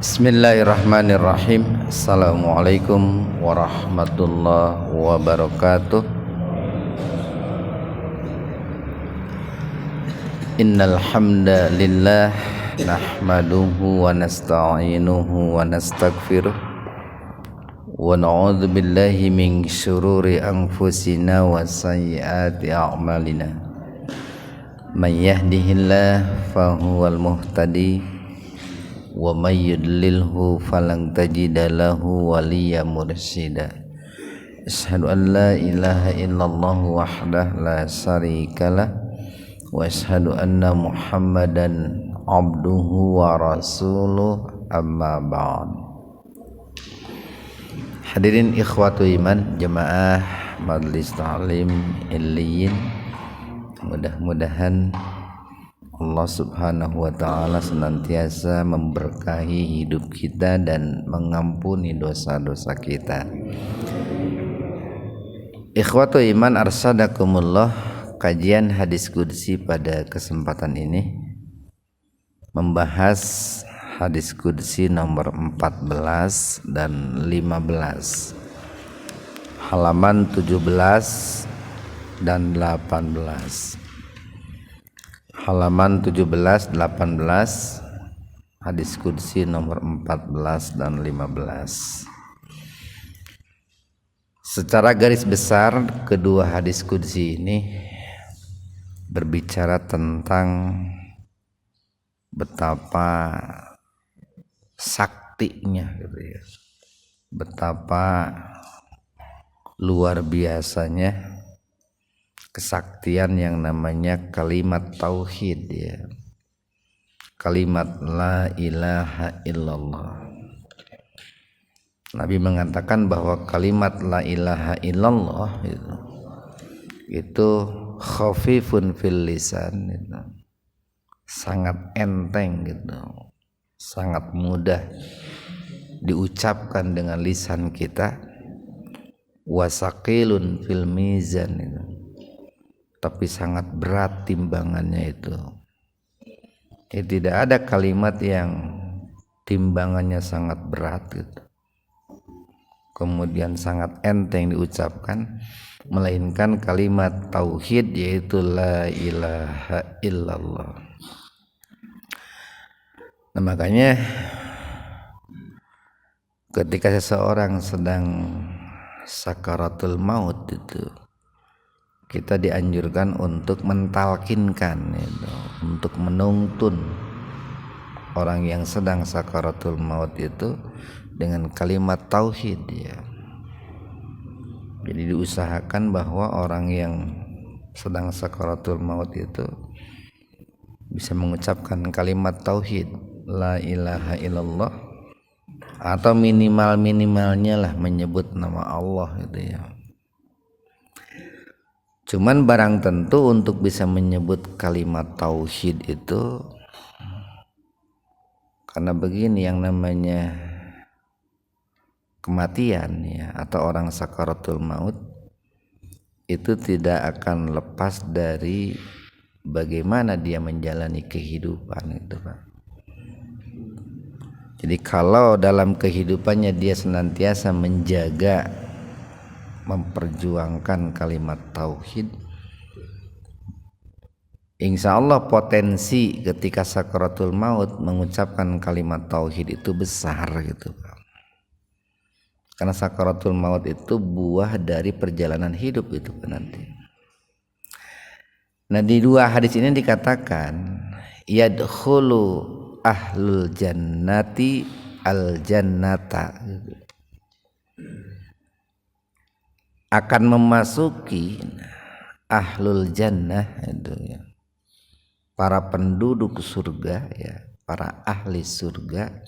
Bismillahirrahmanirrahim. Assalamualaikum warahmatullahi wabarakatuh. Innal hamdalillah nahmaduhu wa nasta'inuhu wa nastaghfiruh wa na'udzu billahi min syururi anfusina wa sayyiati a'malina. May yahdihillahu fahuwal muhtadi wa may yudlilhu falan tajida lahu waliyyan mursyida. Asyhadu an la ilaha illallah wahdahu la syarikalah wa asyhadu anna Muhammadan abduhu wa rasuluh, amma ba'd. Hadirin ikhwatu iman jemaah Majelis Ta'lim Illiyin, mudah-mudahan Allah subhanahu wa ta'ala senantiasa memberkahi hidup kita dan mengampuni dosa-dosa kita. Ikhwatu iman arsadakumullah, kajian hadis qudsi pada kesempatan ini membahas hadis qudsi nomor 14 dan 15, halaman 17 dan 18. Halaman 17, 18, hadis qudsi nomor 14 dan 15. Secara garis besar, kedua hadis qudsi ini berbicara tentang betapa saktinya gitu ya, betapa luar biasanya kesaktian yang namanya kalimat tauhid ya, kalimat la ilaha illallah. Nabi mengatakan bahwa kalimat la ilaha illallah itu khafifun fil lisan, itu sangat enteng gitu, sangat mudah diucapkan dengan lisan kita, wasaqilun fil mizan itu, tapi sangat berat timbangannya itu. Tidak ada kalimat yang timbangannya sangat berat gitu, kemudian sangat enteng diucapkan, melainkan kalimat tauhid, yaitu la ilaha illallah. Nah, makanya ketika seseorang sedang sakaratul maut itu, kita dianjurkan untuk mentalkinkan itu, untuk menuntun orang yang sedang sakaratul maut itu dengan kalimat tauhid ya. Jadi diusahakan bahwa orang yang sedang sakaratul maut itu bisa mengucapkan kalimat tauhid la ilaha illallah, atau minimalnya lah menyebut nama Allah gitu ya. Cuman barang tentu untuk bisa menyebut kalimat tauhid itu, karena begini, yang namanya kematian ya, atau orang sakaratul maut itu tidak akan lepas dari bagaimana dia menjalani kehidupan itu, Pak. Jadi kalau dalam kehidupannya dia senantiasa menjaga, memperjuangkan kalimat tauhid, insya Allah potensi ketika sakaratul maut mengucapkan kalimat tauhid itu besar gitu, Pak. Karena sakaratul maut itu buah dari perjalanan hidup itu nanti. Nah, di dua hadis ini dikatakan yadkhulu ahlul jannati al jannata, akan memasuki ahlul jannah itu ya, para penduduk surga ya, para ahli surga,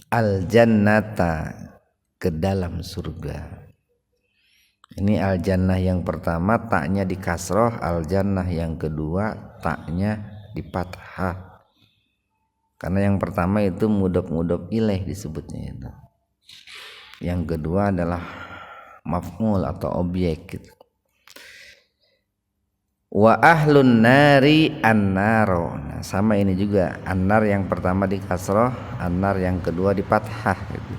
al jannata, ke dalam surga. Ini al jannah yang pertama taknya di kasroh, al jannah yang kedua taknya di fathah. Karena yang pertama itu mudhof ilaih disebutnya itu. Yang kedua adalah maf'ul atau objek gitu. Wa ahlun nari an-naro. sama ini juga, an-nar yang pertama di kasroh, an-nar yang kedua di fathah gitu.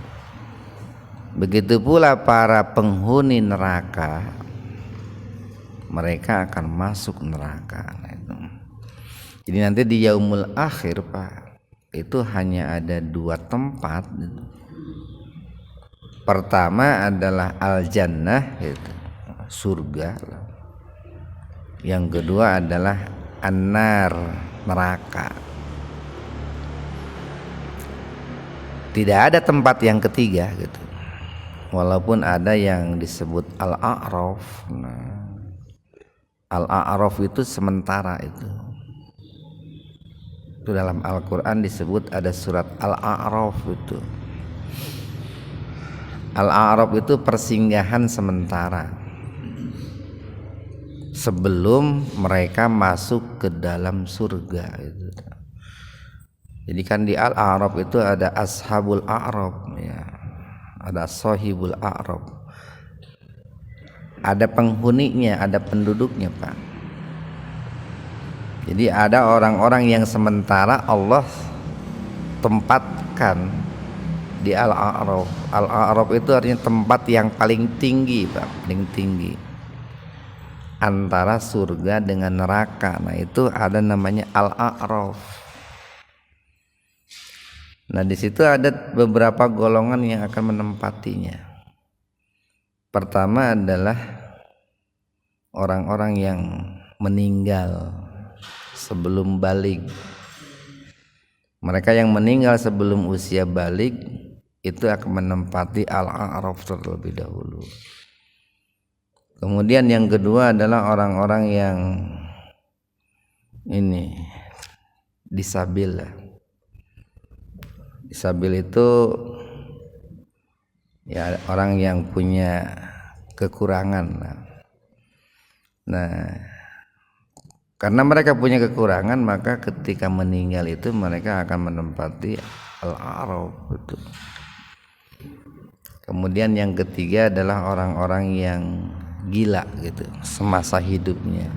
Begitu pula para penghuni neraka, mereka akan masuk neraka. Nah, itu. Jadi nanti di yaumul akhir Pak, itu hanya ada 2 tempat. Pertama adalah al-jannah, gitu, surga. Yang kedua adalah an-nar, neraka. Tidak ada tempat yang ketiga gitu. Walaupun ada yang disebut al-a'raf. Nah, al-a'raf itu sementara itu. Itu dalam Al-Qur'an disebut ada surat al-a'raf itu. Al-a'raf itu persinggahan sementara sebelum mereka masuk ke dalam surga itu. Jadi kan di Al-A'raf itu ada ashabul a'raf ya. Ada sahibul a'raf. Ada penghuninya, ada penduduknya, Pak. Jadi ada orang-orang yang sementara Allah tempatkan di Al-A'raf. Al-A'raf itu artinya tempat yang paling tinggi, Pak, paling tinggi antara surga dengan neraka. Nah, itu ada namanya Al-A'raf. Nah, di situ ada beberapa golongan yang akan menempatinya. Pertama adalah orang-orang yang meninggal sebelum balik. Mereka yang meninggal sebelum usia balik itu akan menempati Al-A'raf terlebih dahulu. Kemudian yang kedua adalah orang-orang yang ini disabil. Disabil itu ya orang yang punya kekurangan. Nah, karena mereka punya kekurangan, maka ketika meninggal itu mereka akan menempati Al-A'raf itu. Kemudian yang ketiga adalah orang-orang yang gila gitu semasa hidupnya.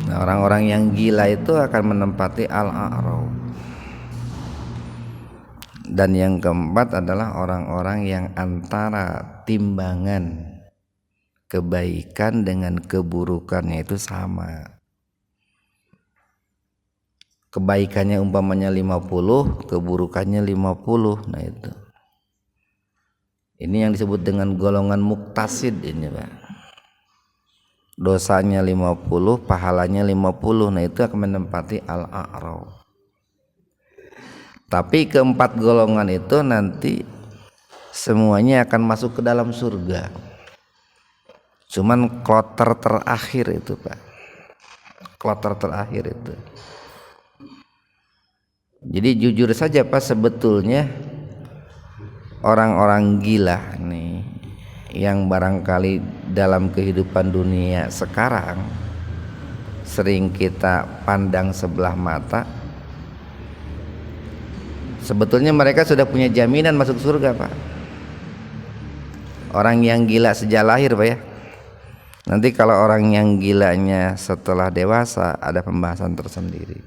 Nah, orang-orang yang gila itu akan menempati Al-A'raf. Dan yang keempat adalah orang-orang yang antara timbangan kebaikan dengan keburukannya itu sama. Kebaikannya umpamanya 50, keburukannya 50. Nah, itu. Ini yang disebut dengan golongan muktasid ini, Pak. Dosanya 50, pahalanya 50. Nah, itu akan menempati Al-A'raf. Tapi keempat golongan itu nanti semuanya akan masuk ke dalam surga. Cuman kloter terakhir itu, Pak. Kloter terakhir itu. Jadi jujur saja, Pak, sebetulnya orang-orang gila nih yang barangkali dalam kehidupan dunia sekarang sering kita pandang sebelah mata, sebetulnya mereka sudah punya jaminan masuk surga, Pak. Orang yang gila sejak lahir, Pak, ya. Nanti kalau orang yang gilanya setelah dewasa ada pembahasan tersendiri.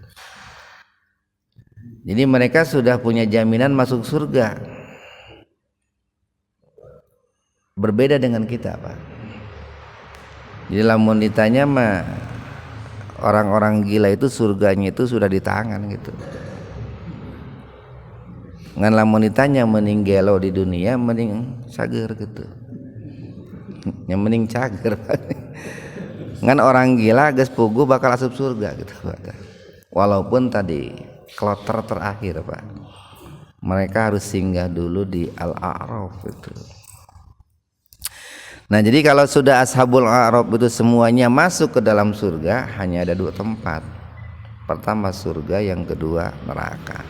Jadi mereka sudah punya jaminan masuk surga. Berbeda dengan kita, Pak. Jadi lamun ditanya mah orang-orang gila itu surganya itu sudah di tangan gitu. Ngan lamun ditanya mending gelo di dunia mending cager gitu. Yang mending cager. Ngan orang gila geus pugu bakal asup surga gitu, Pak. Walaupun tadi kloter terakhir, Pak. Mereka harus singgah dulu di Al-A'raf itu. Nah, jadi kalau sudah ashabul a'raf itu semuanya masuk ke dalam surga, hanya ada 2 tempat. Pertama surga, yang kedua neraka.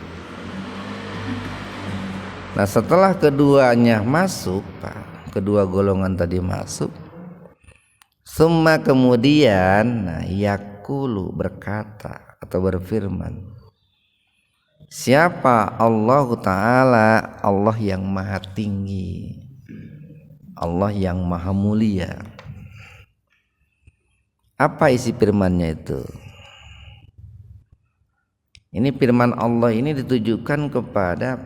Nah, setelah keduanya masuk, Pak, kedua golongan tadi masuk, summa kemudian, nah, yaqulu berkata atau berfirman, siapa Allah Ta'ala, Allah yang maha tinggi, Allah yang maha mulia. Apa isi firman-Nya itu? Ini firman Allah ini ditujukan kepada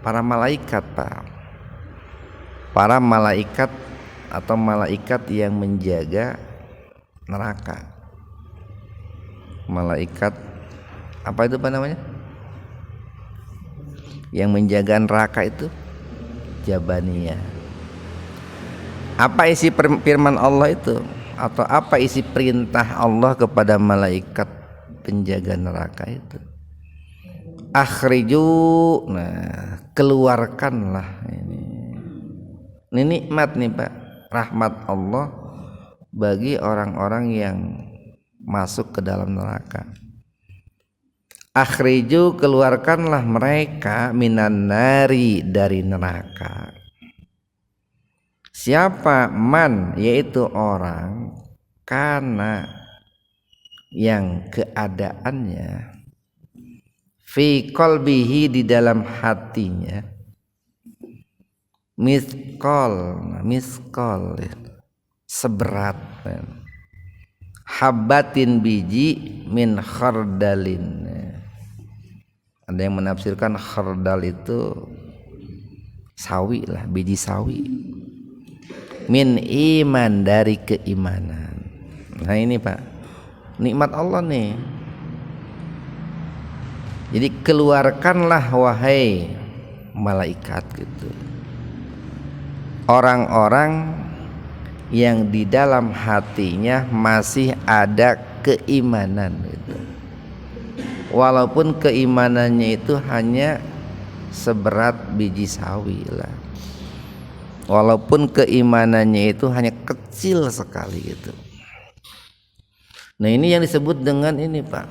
para malaikat, Pak. Para malaikat atau malaikat yang menjaga neraka. Malaikat apa itu Pak namanya? Yang menjaga neraka itu Jabaniyah. Apa isi firman Allah itu? Atau apa isi perintah Allah kepada malaikat penjaga neraka itu? Akhriju, nah keluarkanlah ini nikmat nih Pak, rahmat Allah bagi orang-orang yang masuk ke dalam neraka. Akhriju, keluarkanlah mereka minan nari, dari neraka. Siapa? Man, yaitu orang karena yang keadaannya fi qalbihi, di dalam hatinya, miskol seberat habbatin, biji min khardalin. Ada yang menafsirkan khardal itu sawi lah, biji sawi. Min iman, dari keimanan. Nah ini Pak, nikmat Allah nih. Jadi keluarkanlah wahai malaikat gitu, orang-orang yang di dalam hatinya masih ada keimanan gitu. Walaupun keimanannya itu hanya seberat biji sawi lah, walaupun keimanannya itu hanya kecil sekali gitu. Nah ini yang disebut dengan ini Pak,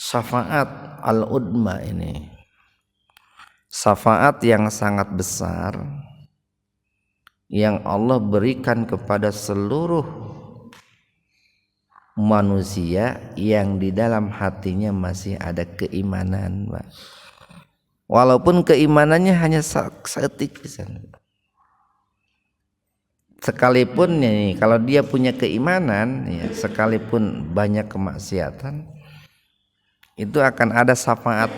syafaat al-udma. Ini syafaat yang sangat besar yang Allah berikan kepada seluruh manusia yang di dalam hatinya masih ada keimanan, Pak. Walaupun keimanannya hanya seetik pisan. Sekalipun nih, kalau dia punya keimanan ya, sekalipun banyak kemaksiatan, itu akan ada syafaat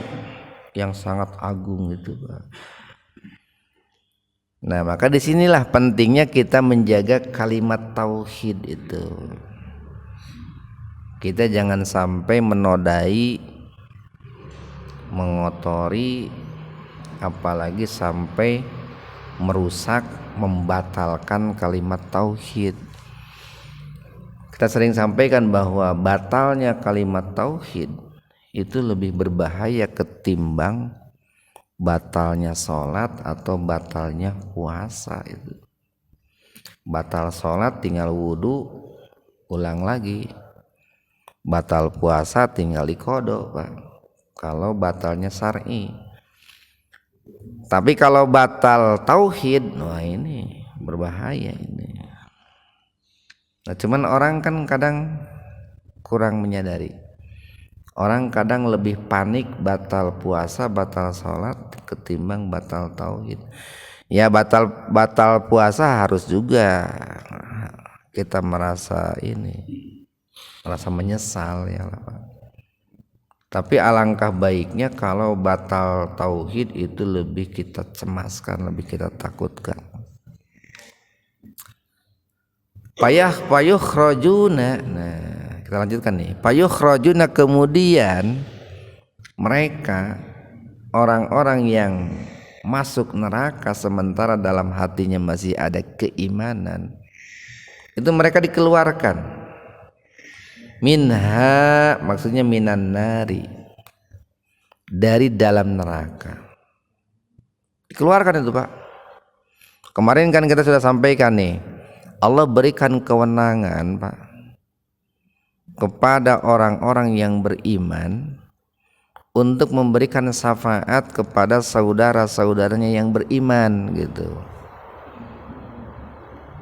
yang sangat agung itu, Pak. Nah, maka disinilah pentingnya kita menjaga kalimat tauhid itu. Kita jangan sampai menodai, mengotori, apalagi sampai merusak, membatalkan kalimat tauhid. Kita sering sampaikan bahwa batalnya kalimat tauhid itu lebih berbahaya ketimbang batalnya sholat atau batalnya puasa. Itu batal sholat tinggal wudhu, ulang lagi. Batal puasa tinggal diqodho, Pak, kalau batalnya syar'i. Tapi kalau batal tauhid, wah ini berbahaya ini. Nah, cuman orang kan kadang kurang menyadari. Orang kadang lebih panik batal puasa, batal sholat ketimbang batal tauhid. Ya batal puasa harus juga kita merasa menyesal ya Pak. Tapi alangkah baiknya kalau batal tauhid itu lebih kita cemaskan, lebih kita takutkan. Payukhrajuna. Nah, kita lanjutkan nih. Payukhrajuna, kemudian mereka orang-orang yang masuk neraka sementara dalam hatinya masih ada keimanan, itu mereka dikeluarkan. Minha, maksudnya minan nari, dari dalam neraka. Dikeluarkan itu, Pak. Kemarin kan kita sudah sampaikan nih, Allah berikan kewenangan, Pak, kepada orang-orang yang beriman untuk memberikan syafaat kepada saudara-saudaranya yang beriman gitu.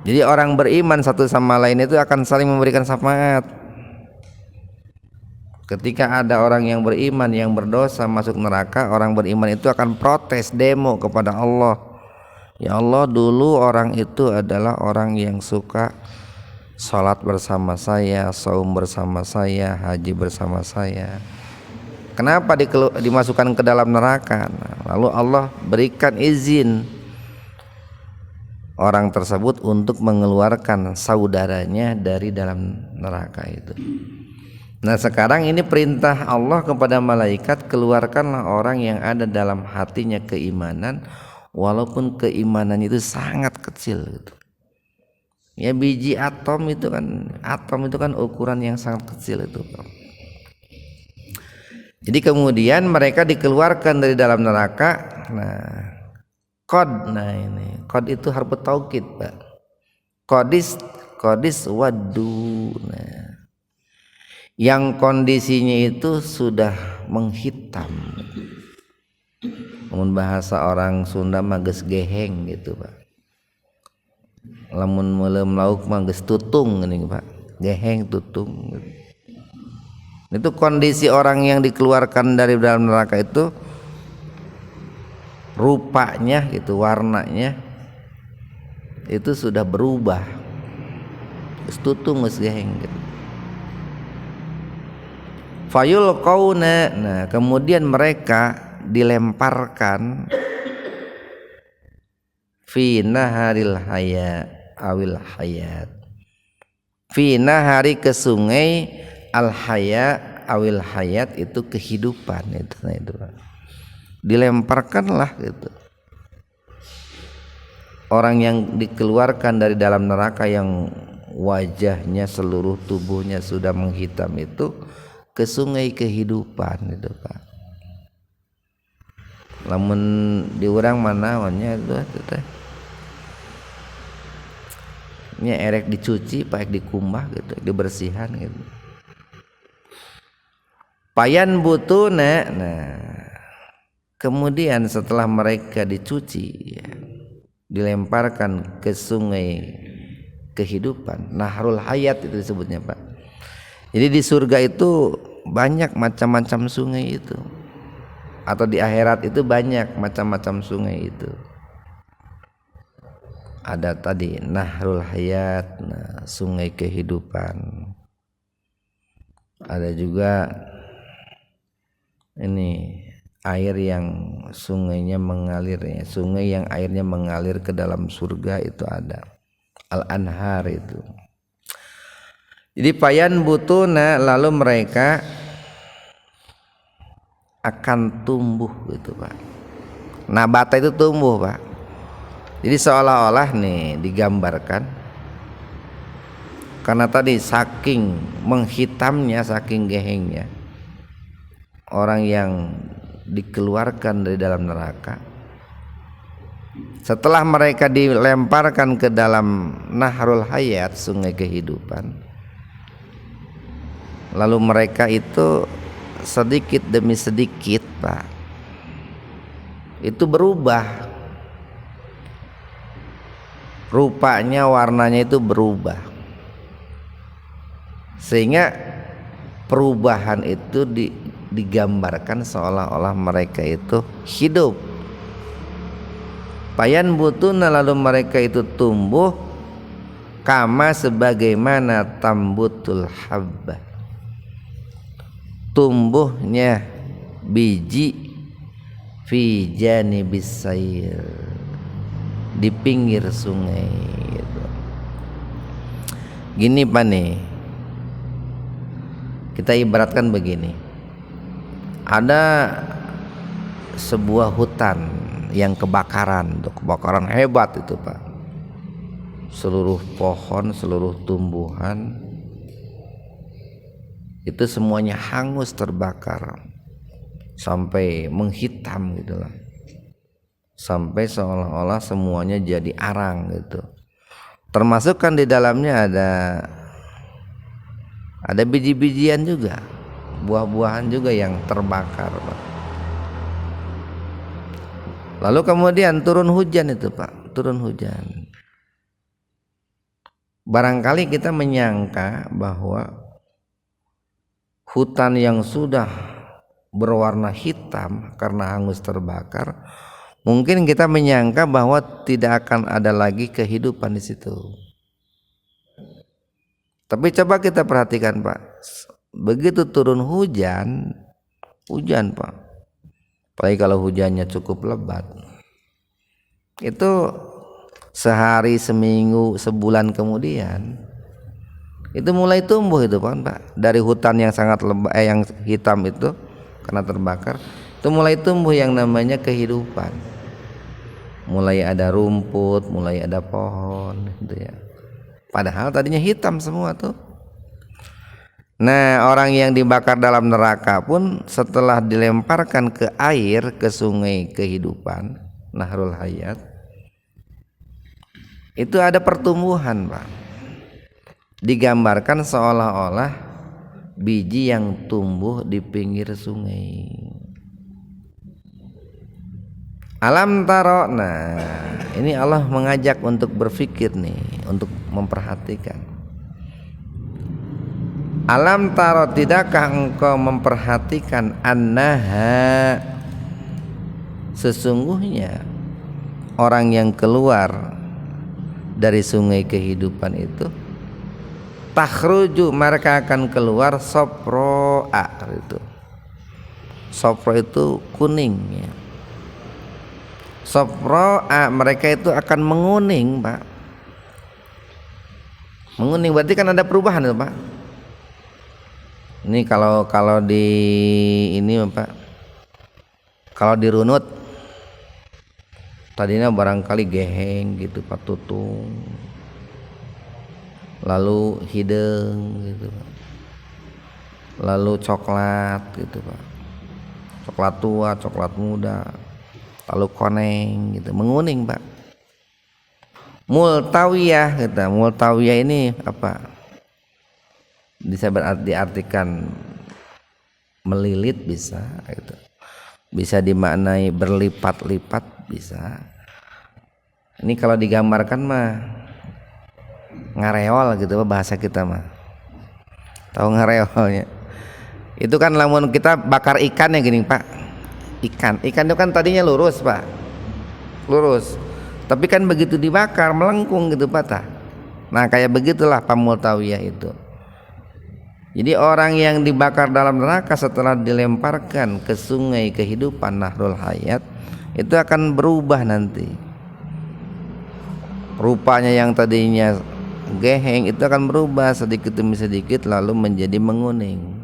Jadi orang beriman satu sama lain itu akan saling memberikan syafaat. Ketika ada orang yang beriman yang berdosa masuk neraka, orang beriman itu akan protes, demo kepada Allah. Ya Allah, dulu orang itu adalah orang yang suka sholat bersama saya, saum bersama saya, haji bersama saya. kenapa dimasukkan ke dalam neraka? Nah, lalu Allah berikan izin orang tersebut untuk mengeluarkan saudaranya dari dalam neraka itu. Nah sekarang ini perintah Allah kepada malaikat, keluarkanlah orang yang ada dalam hatinya keimanan, walaupun keimanan itu sangat kecil gitu. Ya biji atom itu kan ukuran yang sangat kecil itu. Jadi kemudian mereka dikeluarkan dari dalam neraka. Nah ini qad itu harfu taukid Pak. Qadis wadu. Nah, yang kondisinya itu sudah menghitam. Namun bahasa orang Sunda mah geus geheng gitu Pak. Lamun meuleum lauk mah geus tutung geuning Pak. Geheng tutung. Itu kondisi orang yang dikeluarkan dari dalam neraka itu, rupanya gitu, warnanya itu sudah berubah, geus tutung geus geheng gitu. Fayul qauna, nah kemudian mereka dilemparkan fi naharil haya awil hayat, fi nahari ke sungai al haya awil hayat, itu kehidupan itu. Nah itu dilemparkanlah gitu orang yang dikeluarkan dari dalam neraka yang wajahnya seluruh tubuhnya sudah menghitam itu ke sungai kehidupan itu Pak. Lamun di urang mana nya itu teh nya erek dicuci paek dikumbah gitu, dibersihan gitu. Payan butuna, nah kemudian setelah mereka dicuci ya, dilemparkan ke sungai kehidupan, nahrul hayat itu disebutnya Pak. Jadi di surga itu banyak macam-macam sungai itu, atau di akhirat itu banyak macam-macam sungai itu. Ada tadi nahrul hayat, nah, sungai kehidupan. Ada juga ini air yang sungainya mengalir ya, sungai yang airnya mengalir ke dalam surga itu ada al-anhar itu. Jadi payan butuna, lalu mereka akan tumbuh gitu Pak. Nabata itu tumbuh Pak. Jadi seolah-olah nih digambarkan, karena tadi saking menghitamnya, saking gehengnya orang yang dikeluarkan dari dalam neraka, setelah mereka dilemparkan ke dalam nahrul hayat, sungai kehidupan, lalu mereka itu sedikit demi sedikit Pak itu berubah, rupanya warnanya itu berubah, sehingga perubahan itu digambarkan seolah-olah mereka itu hidup. Payan butuna, lalu mereka itu tumbuh kama sebagaimana tambutul habbah, tumbuhnya biji fi janibis sair, di pinggir sungai gitu. Gini Pak nih, kita ibaratkan begini, ada sebuah hutan yang kebakaran hebat itu Pak. Seluruh pohon, seluruh tumbuhan itu semuanya hangus, terbakar sampai menghitam gitu lah, sampai seolah-olah semuanya jadi arang gitu. Termasuk kan di dalamnya ada biji-bijian juga, buah-buahan juga yang terbakar Pak. Lalu kemudian turun hujan itu Pak, turun hujan. Barangkali kita menyangka bahwa hutan yang sudah berwarna hitam karena hangus terbakar, mungkin kita menyangka bahwa tidak akan ada lagi kehidupan di situ. Tapi coba kita perhatikan Pak, begitu turun hujan hujan Pak. Apalagi kalau hujannya cukup lebat, itu sehari, seminggu, sebulan kemudian itu mulai tumbuh itu Pak. Dari hutan yang sangat lebat, yang hitam itu karena terbakar, itu mulai tumbuh yang namanya kehidupan. Mulai ada rumput, mulai ada pohon gitu ya. Padahal tadinya hitam semua tuh. Nah, orang yang dibakar dalam neraka pun setelah dilemparkan ke air, ke sungai kehidupan, Nahrul Hayat, itu ada pertumbuhan Pak. Digambarkan seolah-olah biji yang tumbuh di pinggir sungai. Alam taro, nah ini Allah mengajak untuk berpikir nih, untuk memperhatikan. Alam taro, tidakkah engkau memperhatikan annaha, sesungguhnya orang yang keluar dari sungai kehidupan itu, takhruju, mereka akan keluar sopro'a itu. Sopro itu kuning ya. Sopro'a, mereka itu akan menguning Pak. Menguning berarti kan ada perubahan itu Pak. Ini kalau di ini Pak, kalau dirunut tadinya barangkali geheng gitu Pak, tutung, lalu hideng gitu Pak, lalu coklat gitu Pak, coklat tua, coklat muda, lalu koneng gitu, menguning Pak. Multawiyah gitu. Multawiyah ini apa? Bisa diartikan melilit, bisa gitu. Bisa dimaknai berlipat-lipat, bisa. Ini kalau digambarkan mah ngareol gitu bahasa kita mah. Tahu ngareolnya? Itu kan lamun kita bakar ikan ya gini Pak. Ikan itu kan tadinya lurus Pak. Lurus. Tapi kan begitu dibakar melengkung gitu Pak. Nah, kayak begitulah pamultawiyah itu. Jadi orang yang dibakar dalam neraka setelah dilemparkan ke sungai kehidupan Nahrul Hayat itu akan berubah nanti. Rupanya yang tadinya geheng itu akan berubah sedikit demi sedikit lalu menjadi menguning.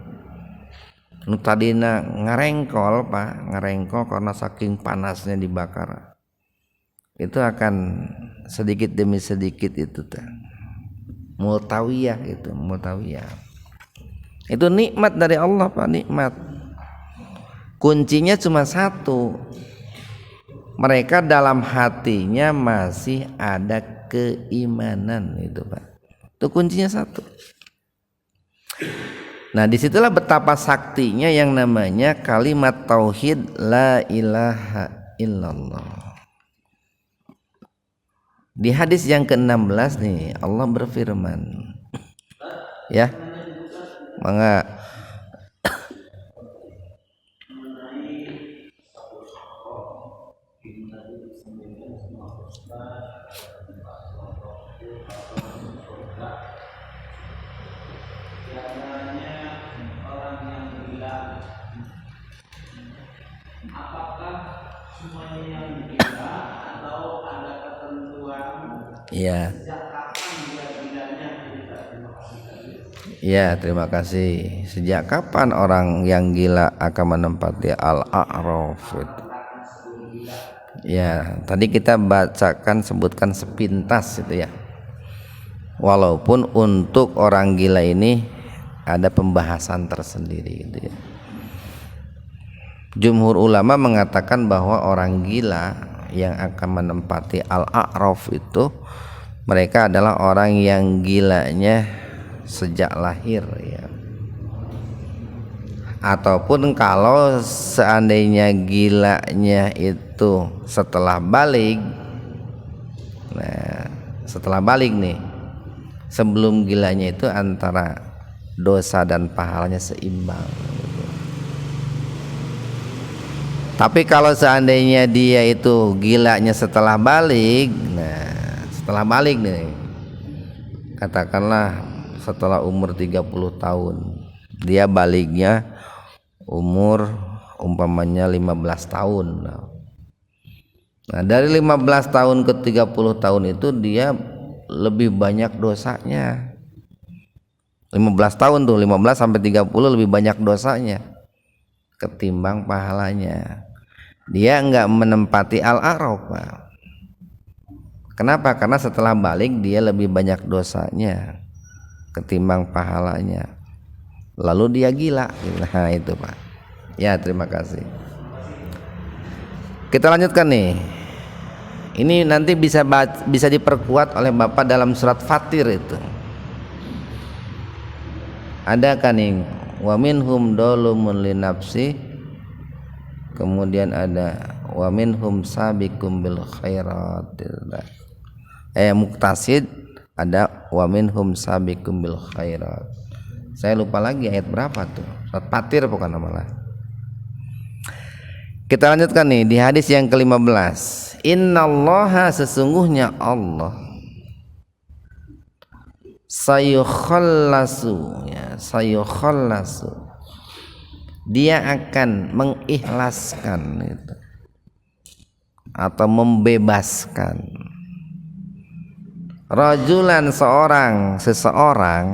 Tadinya ngarengkol Pak, ngarengkol karena saking panasnya dibakar. Itu akan sedikit demi sedikit itu multawiyah itu, multawiyah. Itu nikmat dari Allah Pak, nikmat. Kuncinya cuma satu, mereka dalam hatinya masih ada keimanan itu Pak. Itu kuncinya satu. Nah, disitulah betapa saktinya yang namanya kalimat tauhid la ilaha illallah. Di hadis yang ke-16 nih Allah berfirman, ya, maka ya. Ya, terima kasih. Sejak kapan orang yang gila akan menempati al-a'raf? Ya, tadi kita bacakan, sebutkan sepintas itu ya. Walaupun untuk orang gila ini ada pembahasan tersendiri gitu ya. Jumhur ulama mengatakan bahwa orang gila yang akan menempati al-a'raf itu mereka adalah orang yang gilanya sejak lahir ya. Ataupun kalau seandainya gilanya itu setelah balik. Nah, setelah balik nih, sebelum gilanya itu antara dosa dan pahalanya seimbang. Tapi kalau seandainya dia itu gilanya setelah balik, nah setelah balik nih, katakanlah setelah umur 30 tahun, dia baliknya umur umpamanya 15 tahun. Nah dari 15 tahun ke 30 tahun itu dia lebih banyak dosanya. 15 tahun tuh, 15 sampai 30 lebih banyak dosanya ketimbang pahalanya. Dia enggak menempati al-a'raf, Pak. Kenapa? Karena setelah balik dia lebih banyak dosanya ketimbang pahalanya. Lalu dia gila. Nah itu, Pak. Ya, terima kasih. Kita lanjutkan nih. Ini nanti bisa diperkuat oleh Bapak dalam surat Fatir itu. Ada kan nih, wa minhum dolumun linafsi, kemudian ada wa minhum sabiqum bil khairat. Muqtasid, ada wa minhum sabiqum bil khairat. Saya lupa lagi ayat berapa tuh. Surat Fatir bukan malah. Kita lanjutkan nih di hadis yang ke-15. Innallaha, sesungguhnya Allah, sayukhallasu, ya, sayukhallasu, dia akan mengikhlaskan itu, atau membebaskan rajulan, seseorang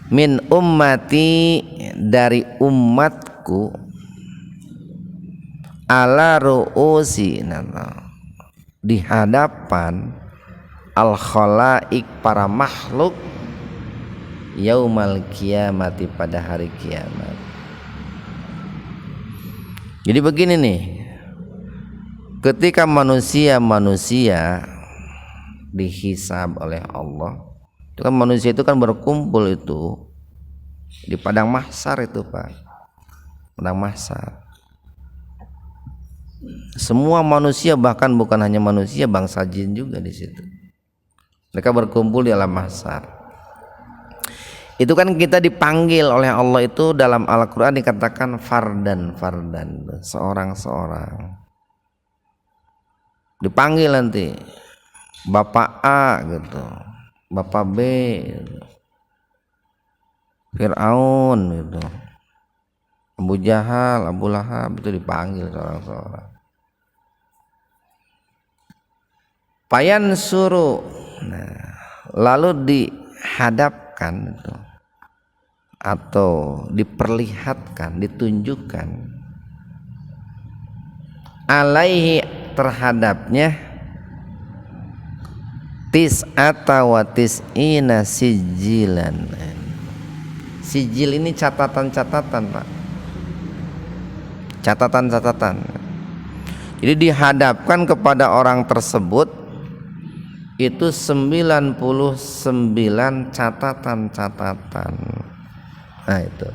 min ummati, dari umatku, ala ru'usi, di hadapan al khalaik, para makhluk, yaumal kiamati, pada hari kiamat. Jadi begini nih, ketika manusia dihisab oleh Allah, itu kan manusia itu kan berkumpul itu di padang mahsyar itu, Pak. Padang mahsyar. Semua manusia, bahkan bukan hanya manusia, bangsa jin juga di situ. Mereka berkumpul di alam mahsyar. Itu kan kita dipanggil oleh Allah itu dalam Al-Qur'an dikatakan fardan, seorang-seorang. Dipanggil nanti Bapak A gitu, Bapak B gitu, Fir'aun gitu, Abu Jahal, Abu Lahab, itu dipanggil seorang-seorang. Payan suruh, lalu dihadapkan itu, atau diperlihatkan, ditunjukkan, alaihi, terhadapnya, tis'ata wa tis'ina sijilan. Sijil ini catatan-catatan, Pak. Catatan-catatan. Jadi dihadapkan kepada orang tersebut itu 99 catatan-catatan. Nah itu,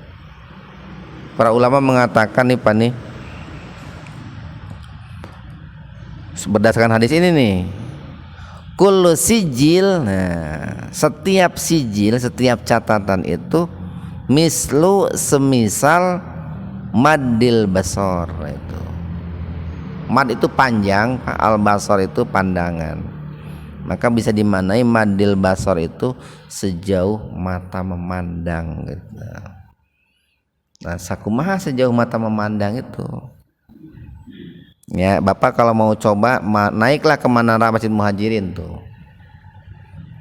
para ulama mengatakan nih, Pak, nih, berdasarkan hadis ini nih, kullu sijil, setiap sijil, setiap catatan itu mislu, semisal maddil basor. Itu mad itu panjang, al basor itu pandangan. Maka bisa dimaknai maddil basor itu sejauh mata memandang gitu. Nah, sakumaha sejauh mata memandang itu. Ya, Bapak kalau mau coba naiklah ke Menara Masjid Muhajirin tuh.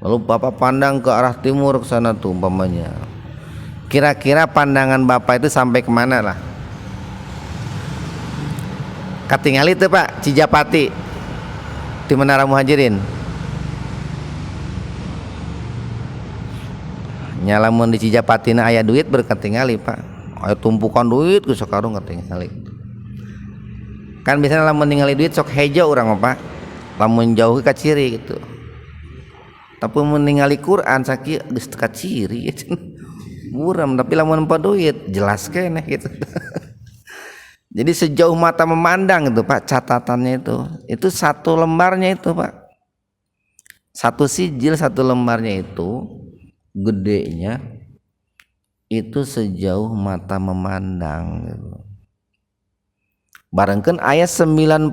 Lalu Bapak pandang ke arah timur ke sana tuh umpamanya. Kira-kira pandangan Bapak itu sampai kemana lah? Katingali tuh, Pak, Cijapati di Menara Muhajirin. Nyalamun di Cijapatina aya duit berketingali, Pak. Aya tumpukan duit ke sakarung ketingali. Kan biasanya lamun ningali duit sok hejo urang, Pak. Lamun jauh ka ciri gitu. Tapi mun ningali Quran sakieu geus ka ciri gitu. Buram, tapi lamun empat duit jelas keneh gitu. Jadi sejauh mata memandang itu, Pak, catatannya itu satu lembarnya itu, Pak. Satu sijil, satu lembarnya itu gedenya itu sejauh mata memandang gitu. Barengkeun ayat 99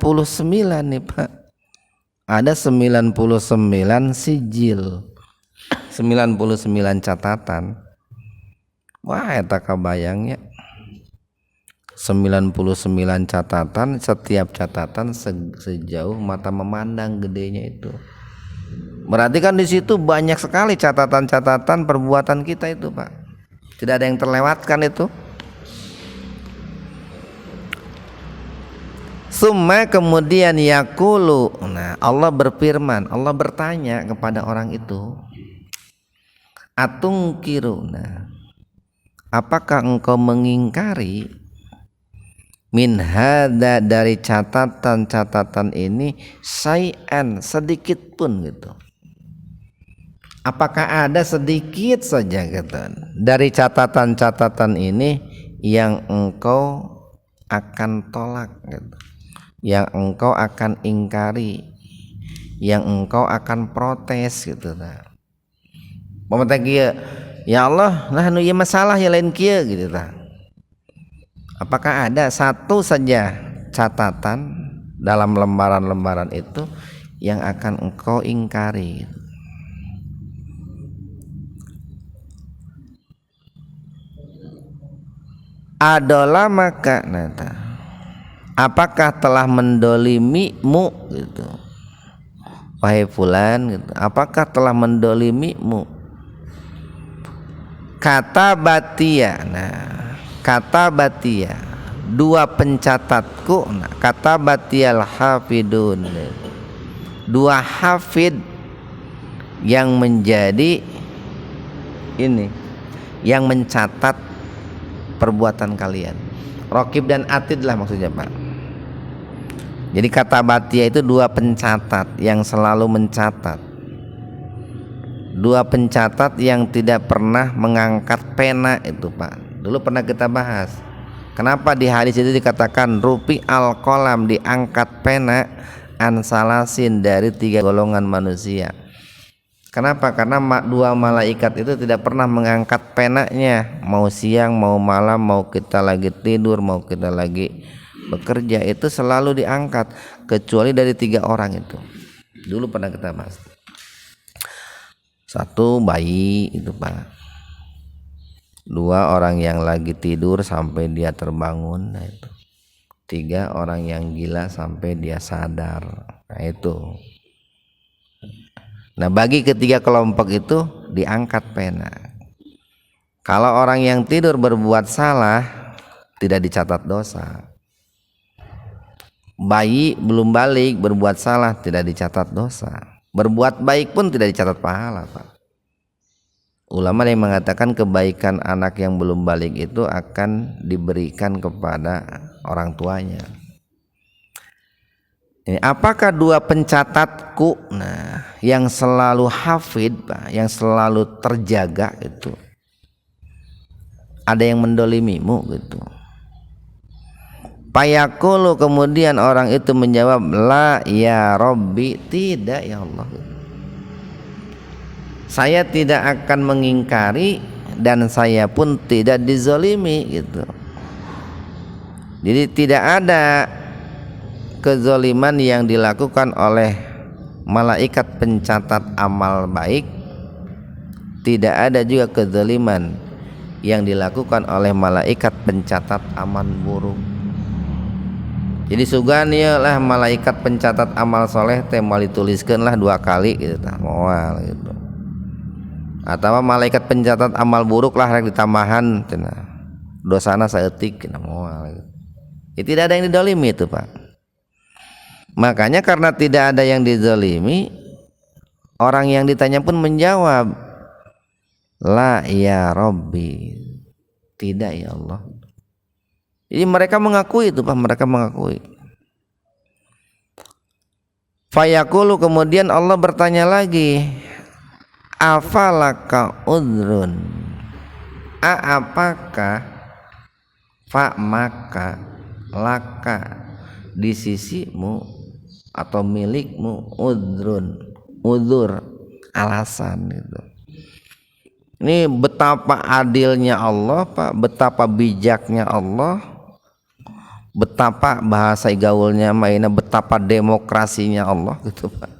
nih, Pak. Ada 99 sijil, 99 catatan. Wah, eta kabayangnya 99 catatan, setiap catatan sejauh mata memandang gedenya itu. Berarti kan di situ banyak sekali catatan-catatan perbuatan kita itu, Pak. Tidak ada yang terlewatkan itu. Summa kemudian yaqulu. Nah, Allah berfirman, Allah bertanya kepada orang itu. Atungkiruna. Apakah engkau mengingkari min hada dari catatan-catatan ini syai'an sedikit pun gitu. Apakah ada sedikit saja gitu dari catatan-catatan ini yang engkau akan tolak gitu, yang engkau akan ingkari, yang engkau akan protes gitu. Nah, pemerintah kia, ya Allah, nah nu ieu masalah ya lain kia gitu tah. Apakah ada satu saja catatan dalam lembaran-lembaran itu yang akan engkau ingkari? Adalah maka nata. Apakah telah mendolimimu gitu, wahai fulan gitu. Apakah telah mendolimimu? Kata batia. Nah, kata batia dua pencatatku. Nah, kata batial hafidun, dua hafid yang menjadi ini, yang mencatat perbuatan kalian. Raqib dan atid lah maksudnya, Pak. Jadi kata batia itu dua pencatat yang selalu mencatat, dua pencatat yang tidak pernah mengangkat pena itu, Pak. Dulu pernah kita bahas kenapa di hadis itu dikatakan rupi al-qalam, diangkat pena an salasin dari 3 golongan manusia. Kenapa? Karena dua malaikat itu tidak pernah mengangkat penanya, mau siang, mau malam, mau kita lagi tidur, mau kita lagi bekerja, itu selalu diangkat, kecuali dari 3 orang itu. Dulu pernah kita bahas. Satu bayi itu, Pak. 2 orang yang lagi tidur sampai dia terbangun, nah itu. 3 orang yang gila sampai dia sadar, nah itu. Nah, bagi ketiga kelompok itu diangkat pena. Kalau orang yang tidur berbuat salah tidak dicatat dosa. Bayi belum balik berbuat salah tidak dicatat dosa. Berbuat baik pun tidak dicatat pahala, Pak. Ulama yang mengatakan kebaikan anak yang belum balik itu akan diberikan kepada orang tuanya. Ini apakah 2 pencatatku, nah, yang selalu hafid, Pak, yang selalu terjaga itu, ada yang mendolimimu gitu. Payakulu kemudian orang itu menjawab, la ya Rabbi, tidak ya Allah. Saya tidak akan mengingkari dan saya pun tidak dizolimi gitu. Jadi tidak ada kezoliman yang dilakukan oleh malaikat pencatat amal baik, tidak ada juga kezoliman yang dilakukan oleh malaikat pencatat amal buruk. Jadi sugania lah malaikat pencatat amal soleh teh mau dituliskan lah 2 kali gitu tah moal gitu. Atau malaikat pencatat amal buruk lah rek ditambahan cenah. Dosana saeutik cenah moal gitu. Ya, tidak ada yang didolimi itu, Pak. Makanya karena tidak ada yang dizalimi, orang yang ditanya pun menjawab, la ya Rabbi, tidak ya Allah. Jadi mereka mengakui itu, Pak, mereka mengakui. Fayaqulu kemudian Allah bertanya lagi, afalaka udrun, apakah fa maka laka di sisimu atau milikmu udzur alasan gitu. Ini betapa adilnya Allah, Pak, betapa bijaknya Allah, betapa bahasa gaulnya mainnya, betapa demokrasinya Allah gitu, Pak.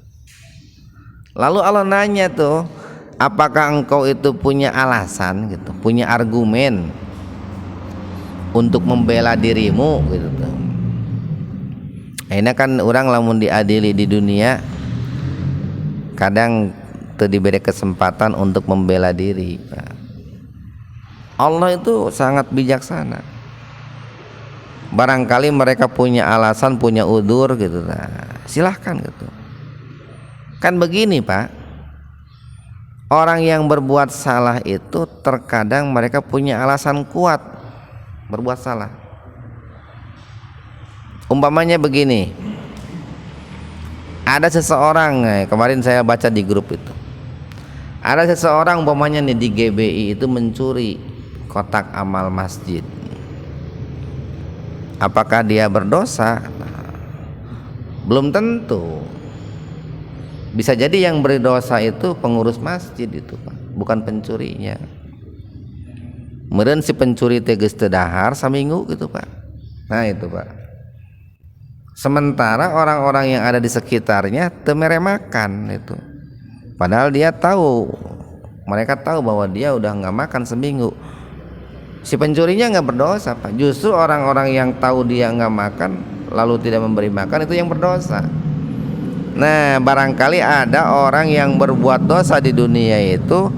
Lalu Allah nanya tuh, apakah engkau itu punya alasan gitu, punya argumen untuk membela dirimu gitu tuh. Akhirnya kan orang lamun diadili di dunia kadang teu diberi kesempatan untuk membela diri. Allah itu sangat bijaksana. Barangkali mereka punya alasan, punya udzur gitu. Nah, silahkan gitu. Kan begini Pak, orang yang berbuat salah itu terkadang mereka punya alasan kuat berbuat salah. Umpamanya begini, ada seseorang, kemarin saya baca di grup itu, ada seseorang umpamanya nih di GBI itu mencuri kotak amal masjid. Apakah dia berdosa? Belum tentu. Bisa jadi yang berdosa itu pengurus masjid itu Pak, bukan pencurinya. Meureun si pencuri teh geus teu dahar saminggu gitu Pak. Nah itu Pak. Sementara orang-orang yang ada di sekitarnya teu mere makan itu. Padahal dia tahu, mereka tahu bahwa dia udah nggak makan seminggu. Si pencurinya nggak berdosa Pak. Justru orang-orang yang tahu dia nggak makan lalu tidak memberi makan itu yang berdosa. Nah barangkali ada orang yang berbuat dosa di dunia itu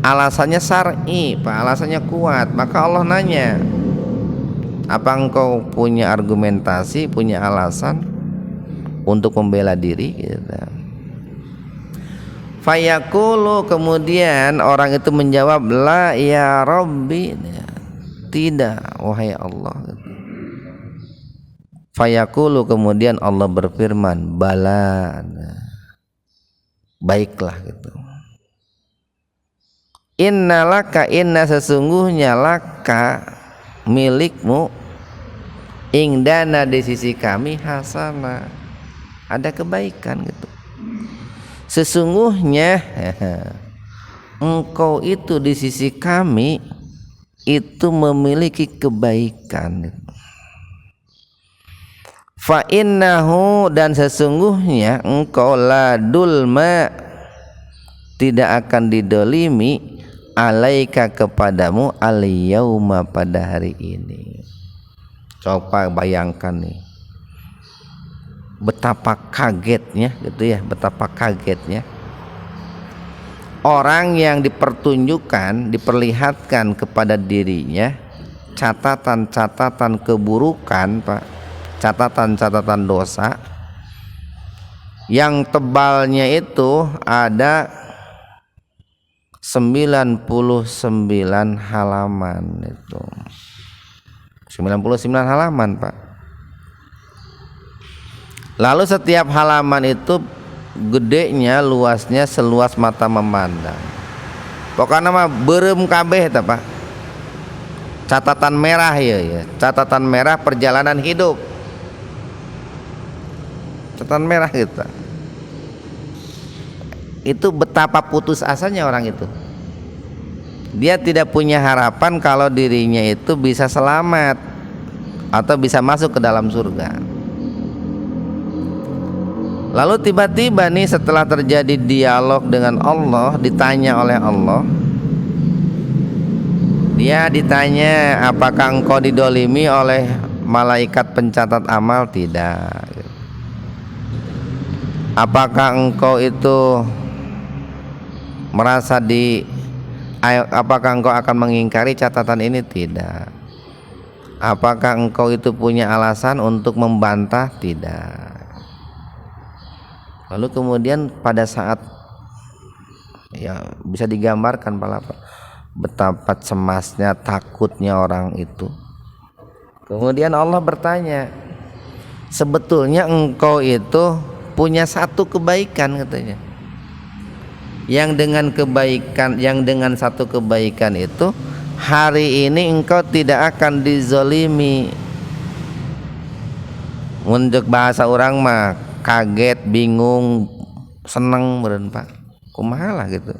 alasannya syar'i Pak, alasannya kuat. Maka Allah nanya, apa engkau punya argumentasi, punya alasan untuk membela diri gitu. Fayaqulu, kemudian orang itu menjawab, la ya Rabbi, tidak wahai Allah gitu. Fayaqulu, kemudian Allah berfirman, bala, baiklah gitu. Innalaka, inna sesungguhnya laka milikmu, ingdana di sisi kami hasana, ada kebaikan gitu. Sesungguhnya engkau itu di sisi kami itu memiliki kebaikan. Fa innahu, dan sesungguhnya engkau la dulma, tidak akan didolimi, alaika kepadamu, al yauma, pada hari ini. Coba bayangkan nih, betapa kagetnya gitu ya, betapa kagetnya orang yang dipertunjukkan, diperlihatkan kepada dirinya catatan-catatan keburukan Pak, catatan-catatan dosa yang tebalnya itu ada 99 halaman itu. 99 halaman Pak. Lalu setiap halaman itu gedenya, luasnya seluas mata memandang. Pokoknya mah beureum kabeh eta Pak. Catatan merah ya, catatan merah perjalanan hidup. Catatan merah gitu. Itu betapa putus asanya orang itu. Dia tidak punya harapan kalau dirinya itu bisa selamat atau bisa masuk ke dalam surga. Lalu tiba-tiba nih setelah terjadi dialog dengan Allah, ditanya oleh Allah, dia ditanya, apakah engkau didolimi oleh malaikat pencatat amal? Tidak. Apakah engkau itu merasa apakah engkau akan mengingkari catatan ini? Tidak. Apakah engkau itu punya alasan untuk membantah? Tidak. Lalu kemudian pada saat ya bisa digambarkan betapa cemasnya, takutnya orang itu. Kemudian Allah bertanya, sebetulnya engkau itu punya satu kebaikan katanya. Yang dengan satu kebaikan itu hari ini engkau tidak akan dizolimi. Untuk bahasa orang mah kaget, bingung, seneng meureun Pak. Kumaha lah gitu.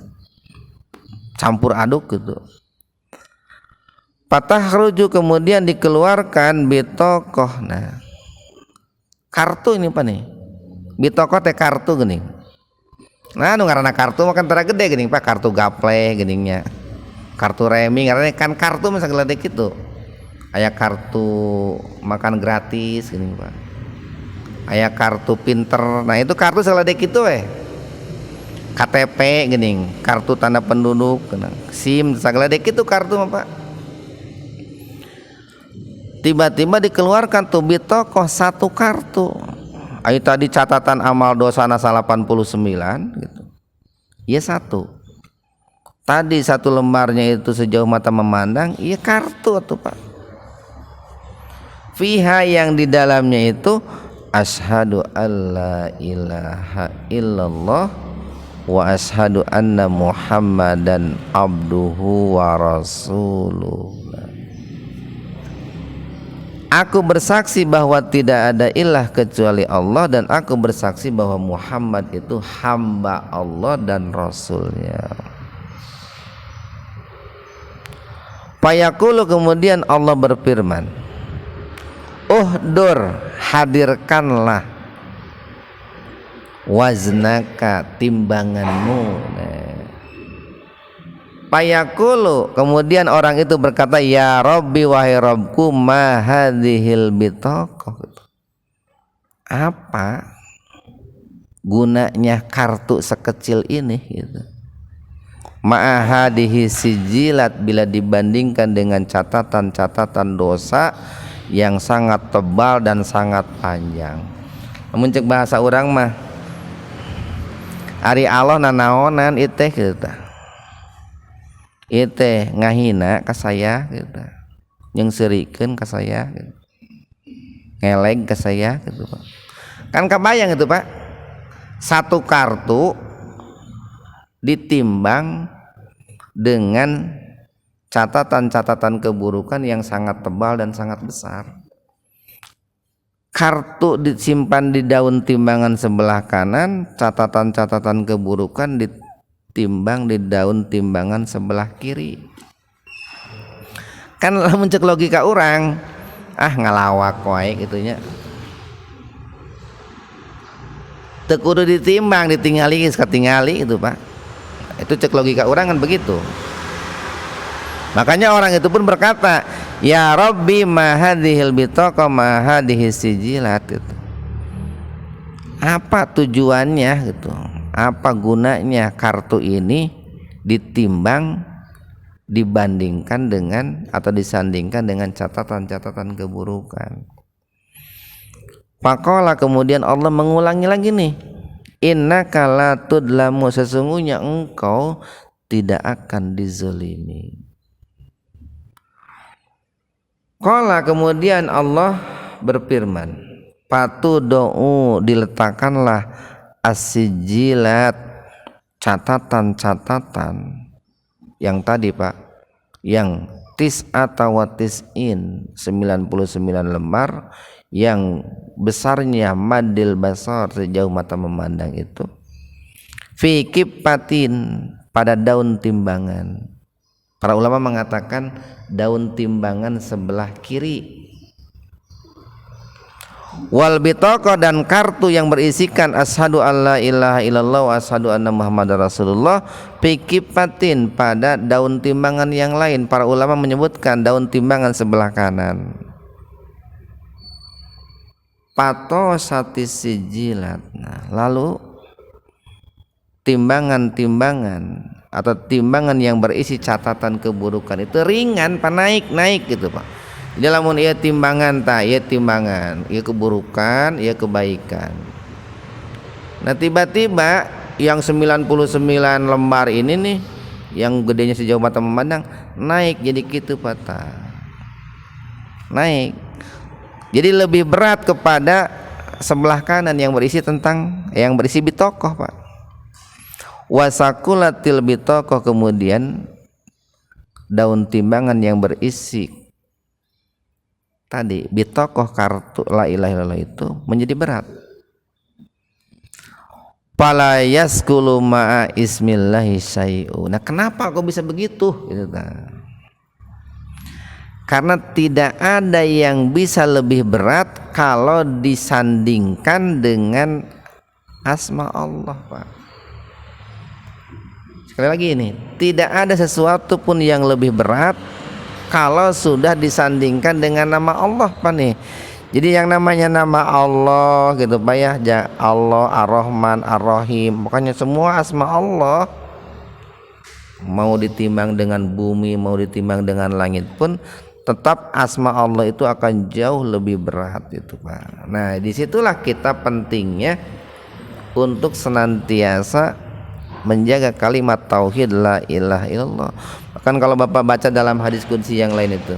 Campur aduk gitu. Patahruju, kemudian dikeluarkan bitokoh. Nah, kartu ini Pak nih. Bitokoh teh kartu geuning. Nah, nu ngaranna kartu mah kan tara gede geuning Pak, kartu gaple geuningnya. Kartu remi ngaranna kan kartu mah sagede kitu. aya kartu makan gratis gini Pak, aya kartu pinter. Nah itu kartu saladek itu KTP gini, kartu tanda penduduk, SIM saladek itu kartu Pak. Tiba-tiba dikeluarkan tuh bitokoh satu kartu. Ayo tadi catatan amal dosana 89 gitu. Iya satu. Tadi satu lembarnya itu sejauh mata memandang, iya kartu tuh Pak. Fiha yang di dalamnya itu asyhadu alla ilaha illallah wa asyhadu anna Muhammadan abduhu wa rasuluh. Aku bersaksi bahwa tidak ada ilah kecuali Allah, dan aku bersaksi bahwa Muhammad itu hamba Allah dan Rasulnya. Fayaqulu, kemudian Allah berfirman, uhdur, hadirkanlah, waznaka, timbanganmu. Fayaqulu, kemudian orang itu berkata, ya Rabbi, wahai Rabbku, ma hadhil bitaqah, apa gunanya kartu sekecil ini gitu. Ma'ahadihi sijilat, bila dibandingkan dengan catatan-catatan dosa yang sangat tebal dan sangat panjang. Namun cek bahasa orang mah ari Allah nanaonan iteh gitu, iteh ngahina ka saya gitu, nyengsirikeun ka saya gitu, ngeleg ka saya gitu Pak. Kan kebayang itu Pak, satu kartu ditimbang dengan catatan-catatan keburukan yang sangat tebal dan sangat besar. Kartu disimpan di daun timbangan sebelah kanan, catatan-catatan keburukan ditimbang di daun timbangan sebelah kiri. Kan lamun cek logika orang, ngalawak wae gitunya. Teu kudu ditimbang, ditinggali geus katingali itu Pak. Itu cek logika orang kan begitu. Makanya orang itu pun berkata, ya Rabbi ma hadhil bitaqah ma hadhihi sijilat gitu. Apa tujuannya gitu? Apa gunanya kartu ini ditimbang, dibandingkan dengan atau disandingkan dengan catatan-catatan keburukan? Faqala, kemudian Allah mengulangi lagi nih, innaka la tudlamu, sesungguhnya engkau tidak akan dizalimi. Qala, kemudian Allah berfirman, patudu, diletakkanlah as-sijilat, catatan-catatan yang tadi Pak, yang atau 99 lembar, yang besarnya madil basar, sejauh mata memandang itu, fi kipatin, pada daun timbangan. Para ulama mengatakan daun timbangan sebelah kiri. Wal bitaqah, dan kartu yang berisikan asyhadu alla ilaha illallah wa asyhadu anna muhammadar rasulullah, fi kipatin, pada daun timbangan yang lain. Para ulama menyebutkan daun timbangan sebelah kanan. Patosatis sijilat. Nah, lalu timbangan-timbangan atau timbangan yang berisi catatan keburukan itu ringan, naik gitu Pak. Jadi lamun ieu timbangan ieu timbangan, ieu keburukan, ieu kebaikan. Nah tiba-tiba yang 99 lembar ini nih, yang gedenya sejauh mata memandang, naik jadi gitu Pak. Naik. Jadi lebih berat kepada sebelah kanan yang berisi bitaqah Pak. Wasakulatil bitaqah, kemudian daun timbangan yang berisi tadi bitaqah, kartu la ilaha illallah, itu menjadi berat. Fala yaskulu ma'a ismillahi syai'u. Nah kenapa kok bisa begitu? Karena tidak ada yang bisa lebih berat kalau disandingkan dengan asma Allah Pak. Sekali lagi ini, tidak ada sesuatu pun yang lebih berat kalau sudah disandingkan dengan nama Allah Pak nih. Jadi yang namanya nama Allah gitu Pak ya, Allah Ar-Rahman Ar-Rahim, pokoknya semua asma Allah mau ditimbang dengan bumi, mau ditimbang dengan langit pun tetap asma Allah itu akan jauh lebih berat itu Pak. Nah disitulah kita pentingnya untuk senantiasa menjaga kalimat tauhid la ilaha illallah. Bahkan kalau Bapak baca dalam hadis qudsi yang lain itu,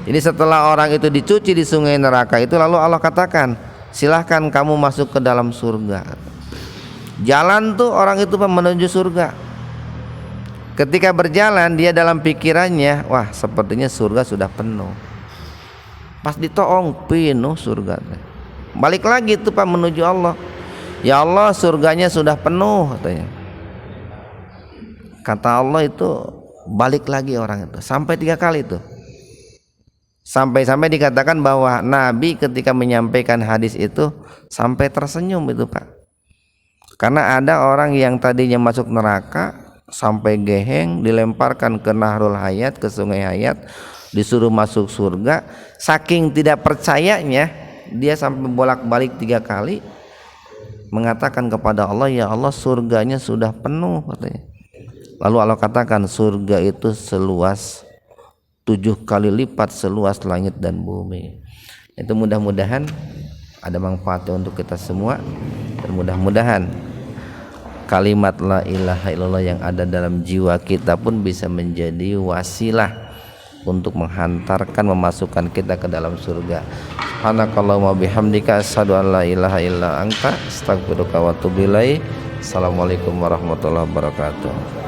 jadi setelah orang itu dicuci di sungai neraka itu, lalu Allah katakan, silahkan kamu masuk ke dalam surga. Jalan tuh orang itu menuju surga. Ketika berjalan dia dalam pikirannya, wah sepertinya surga sudah penuh. Pas ditoong penuh surga. Balik lagi tuh Pak menuju Allah. Ya Allah surganya sudah penuh katanya. Kata Allah itu balik lagi orang itu sampai 3 kali tuh. Sampai-sampai dikatakan bahwa Nabi ketika menyampaikan hadis itu sampai tersenyum itu Pak. Karena ada orang yang tadinya masuk neraka sampai geheng, dilemparkan ke Nahrul Hayat, ke Sungai Hayat, disuruh masuk surga. Saking tidak percayanya, dia sampai bolak-balik 3 kali mengatakan kepada Allah, ya Allah surganya sudah penuh katanya. Lalu Allah katakan surga itu seluas 7 kali lipat seluas langit dan bumi. Itu mudah-mudahan ada manfaatnya untuk kita semua, dan mudah-mudahan kalimat la ilaha illallah yang ada dalam jiwa kita pun bisa menjadi wasilah untuk menghantarkan, memasukkan kita ke dalam surga. Subhanakallahumma bihamdika asyhadu an la ilaha illa anta astaghfiruka wa atubu ilaik. Assalamualaikum warahmatullahi wabarakatuh.